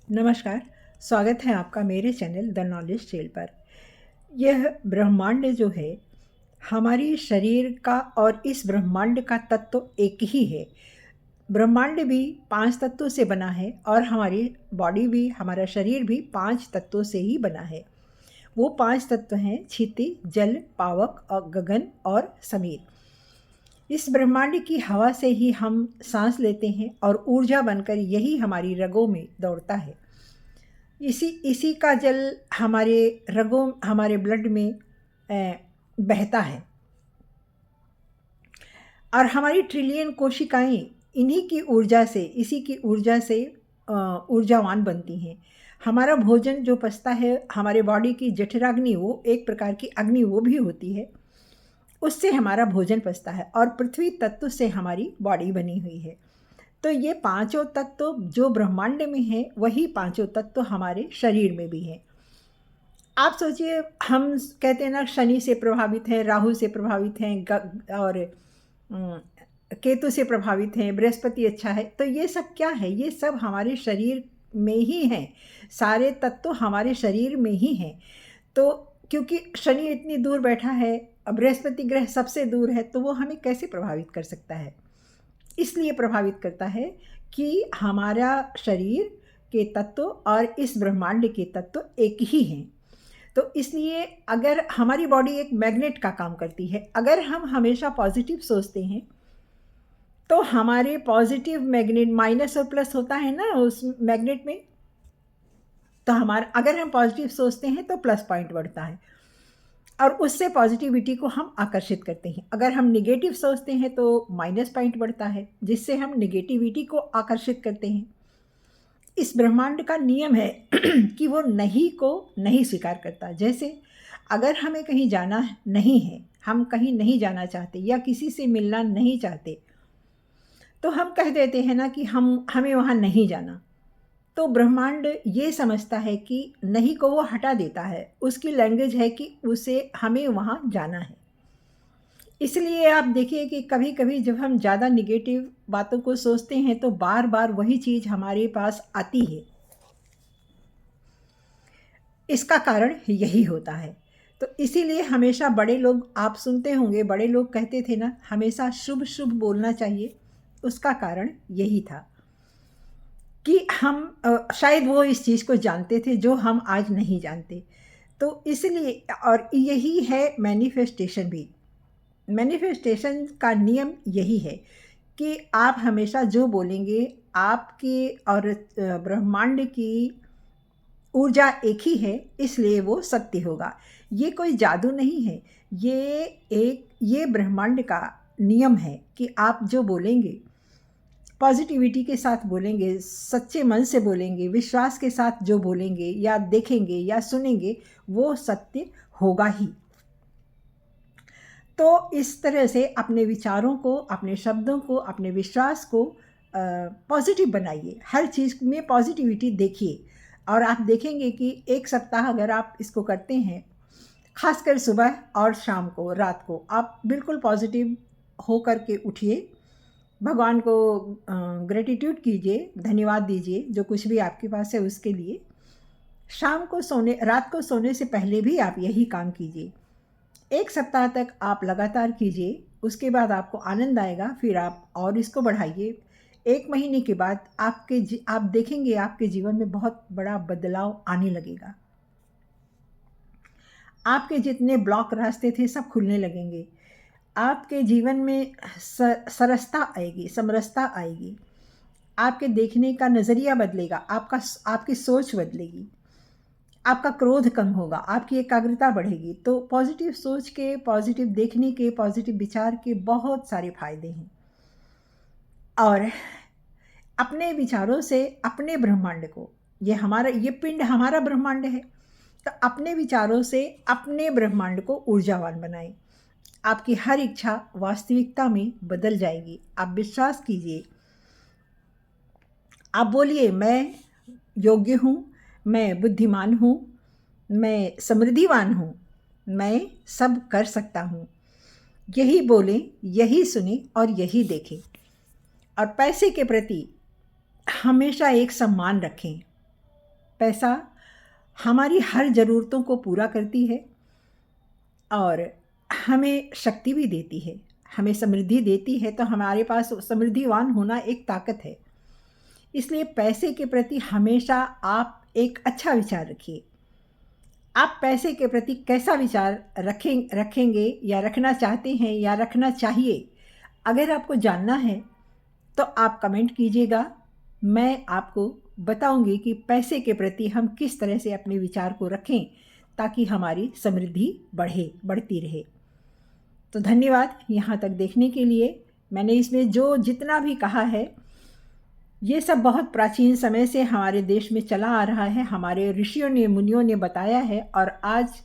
नमस्कार, स्वागत है आपका मेरे चैनल द नॉलेज ट्रेल पर। यह ब्रह्मांड जो है, हमारी शरीर का और इस ब्रह्मांड का तत्व एक ही है। ब्रह्मांड भी 5 तत्वों से बना है और हमारी बॉडी भी, हमारा शरीर भी 5 तत्वों से ही बना है। वो 5 तत्व हैं क्षितिज, जल, पावक और गगन और समीर। इस ब्रह्मांड की हवा से ही हम सांस लेते हैं और ऊर्जा बनकर यही हमारी रगों में दौड़ता है। इसी का जल हमारे रगों, हमारे ब्लड में बहता है और हमारी ट्रिलियन कोशिकाएं इन्हीं की ऊर्जा से, इसी की ऊर्जा से ऊर्जावान बनती हैं। हमारा भोजन जो पचता है, हमारे बॉडी की जठराग्नि, वो एक प्रकार की अग्नि वो भी होती है, उससे हमारा भोजन पचता है और पृथ्वी तत्व से हमारी बॉडी बनी हुई है। तो ये पांचों तत्व जो ब्रह्मांड में हैं, वही पांचों तत्व हमारे शरीर में भी हैं। आप सोचिए, हम कहते हैं ना, शनि से प्रभावित हैं, राहु से प्रभावित हैं और केतु से प्रभावित हैं, बृहस्पति अच्छा है। तो ये सब क्या है? ये सब हमारे शरीर में ही हैं। सारे तत्व हमारे शरीर में ही हैं। तो क्योंकि शनि इतनी दूर बैठा है, बृहस्पति ग्रह सबसे दूर है, तो वो हमें कैसे प्रभावित कर सकता है? इसलिए प्रभावित करता है कि हमारा शरीर के तत्व और इस ब्रह्मांड के तत्व एक ही हैं। तो इसलिए अगर हमारी बॉडी एक मैग्नेट का काम करती है, अगर हम हमेशा पॉजिटिव सोचते हैं तो हमारे पॉजिटिव मैग्नेट, माइनस और प्लस होता है ना उस मैग्नेट में, तो हमारा, अगर हम पॉजिटिव सोचते हैं तो प्लस पॉइंट बढ़ता है और उससे पॉजिटिविटी को हम आकर्षित करते हैं। अगर हम निगेटिव सोचते हैं तो माइनस पॉइंट बढ़ता है, जिससे हम निगेटिविटी को आकर्षित करते हैं। इस ब्रह्मांड का नियम है कि वो नहीं को नहीं स्वीकार करता। जैसे अगर हमें कहीं जाना नहीं है, हम कहीं नहीं जाना चाहते या किसी से मिलना नहीं चाहते, तो हम कह देते हैं ना कि हमें वहाँ नहीं जाना। तो ब्रह्मांड ये समझता है कि नहीं को वो हटा देता है। उसकी लैंग्वेज है कि उसे, हमें वहाँ जाना है। इसलिए आप देखिए कि कभी कभी जब हम ज़्यादा निगेटिव बातों को सोचते हैं तो बार बार वही चीज़ हमारे पास आती है। इसका कारण यही होता है। तो इसीलिए हमेशा बड़े लोग, आप सुनते होंगे, बड़े लोग कहते थे ना, हमेशा शुभ शुभ बोलना चाहिए। उसका कारण यही था कि हम शायद वो इस चीज़ को जानते थे जो हम आज नहीं जानते। तो इसलिए, और यही है मैनिफेस्टेशन भी। मैनिफेस्टेशन का नियम यही है कि आप हमेशा जो बोलेंगे, आपकी और ब्रह्मांड की ऊर्जा एक ही है, इसलिए वो सत्य होगा। ये कोई जादू नहीं है, ये ब्रह्मांड का नियम है कि आप जो बोलेंगे, पॉजिटिविटी के साथ बोलेंगे, सच्चे मन से बोलेंगे, विश्वास के साथ जो बोलेंगे या देखेंगे या सुनेंगे, वो सत्य होगा ही। तो इस तरह से अपने विचारों को, अपने शब्दों को, अपने विश्वास को पॉजिटिव बनाइए। हर चीज़ में पॉजिटिविटी देखिए और आप देखेंगे कि एक सप्ताह अगर आप इसको करते हैं, खासकर सुबह और शाम को, रात को, आप बिल्कुल पॉजिटिव हो कर के उठिए। भगवान को ग्रेटिट्यूड कीजिए, धन्यवाद दीजिए जो कुछ भी आपके पास है उसके लिए। शाम को सोने, रात को सोने से पहले भी आप यही काम कीजिए। 1 सप्ताह तक आप लगातार कीजिए, उसके बाद आपको आनंद आएगा, फिर आप और इसको बढ़ाइए। 1 महीने के बाद आप देखेंगे आपके जीवन में बहुत बड़ा बदलाव आने लगेगा। आपके जितने ब्लॉक रास्ते थे सब खुलने लगेंगे। आपके जीवन में सरसता आएगी, समरसता आएगी। आपके देखने का नज़रिया बदलेगा, आपकी सोच बदलेगी, आपका क्रोध कम होगा, आपकी एकाग्रता बढ़ेगी। तो पॉजिटिव सोच के, पॉजिटिव देखने के, पॉजिटिव विचार के बहुत सारे फायदे हैं। और अपने विचारों से अपने ब्रह्मांड को, ये पिंड हमारा ब्रह्मांड है, तो अपने विचारों से अपने ब्रह्मांड को ऊर्जावान बनाएं। आपकी हर इच्छा वास्तविकता में बदल जाएगी। आप विश्वास कीजिए, आप बोलिए, मैं योग्य हूँ, मैं बुद्धिमान हूँ, मैं समृद्धिवान हूँ, मैं सब कर सकता हूँ। यही बोलें, यही सुने और यही देखें। और पैसे के प्रति हमेशा एक सम्मान रखें। पैसा हमारी हर ज़रूरतों को पूरा करती है और हमें शक्ति भी देती है, हमें समृद्धि देती है। तो हमारे पास समृद्धिवान होना एक ताकत है। इसलिए पैसे के प्रति हमेशा आप एक अच्छा विचार रखिए। आप पैसे के प्रति कैसा विचार रखेंगे या रखना चाहते हैं या रखना चाहिए, अगर आपको जानना है तो आप कमेंट कीजिएगा। मैं आपको बताऊंगी कि पैसे के प्रति हम किस तरह से अपने विचार को रखें ताकि हमारी समृद्धि बढ़ती रहे। तो धन्यवाद यहाँ तक देखने के लिए। मैंने इसमें जो जितना भी कहा है ये सब बहुत प्राचीन समय से हमारे देश में चला आ रहा है, हमारे ऋषियों ने मुनियों ने बताया है और आज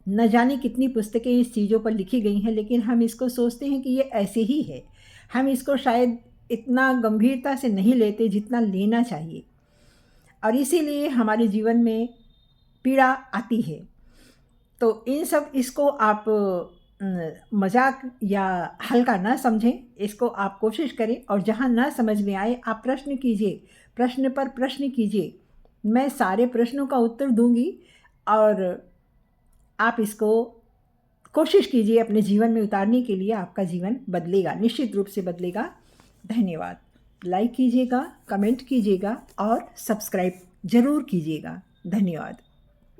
न जाने कितनी पुस्तकें इस चीज़ों पर लिखी गई हैं, लेकिन हम इसको सोचते हैं कि ये ऐसे ही है। हम इसको शायद इतना गंभीरता से नहीं लेते जितना लेना चाहिए और इसीलिए हमारे जीवन में पीड़ा आती है। तो इसको आप मजाक या हल्का ना समझें, इसको आप कोशिश करें और जहाँ ना समझ में आए आप प्रश्न कीजिए, प्रश्न पर प्रश्न कीजिए। मैं सारे प्रश्नों का उत्तर दूंगी और आप इसको कोशिश कीजिए अपने जीवन में उतारने के लिए। आपका जीवन बदलेगा, निश्चित रूप से बदलेगा। धन्यवाद। लाइक कीजिएगा, कमेंट कीजिएगा और सब्सक्राइब ज़रूर कीजिएगा। धन्यवाद।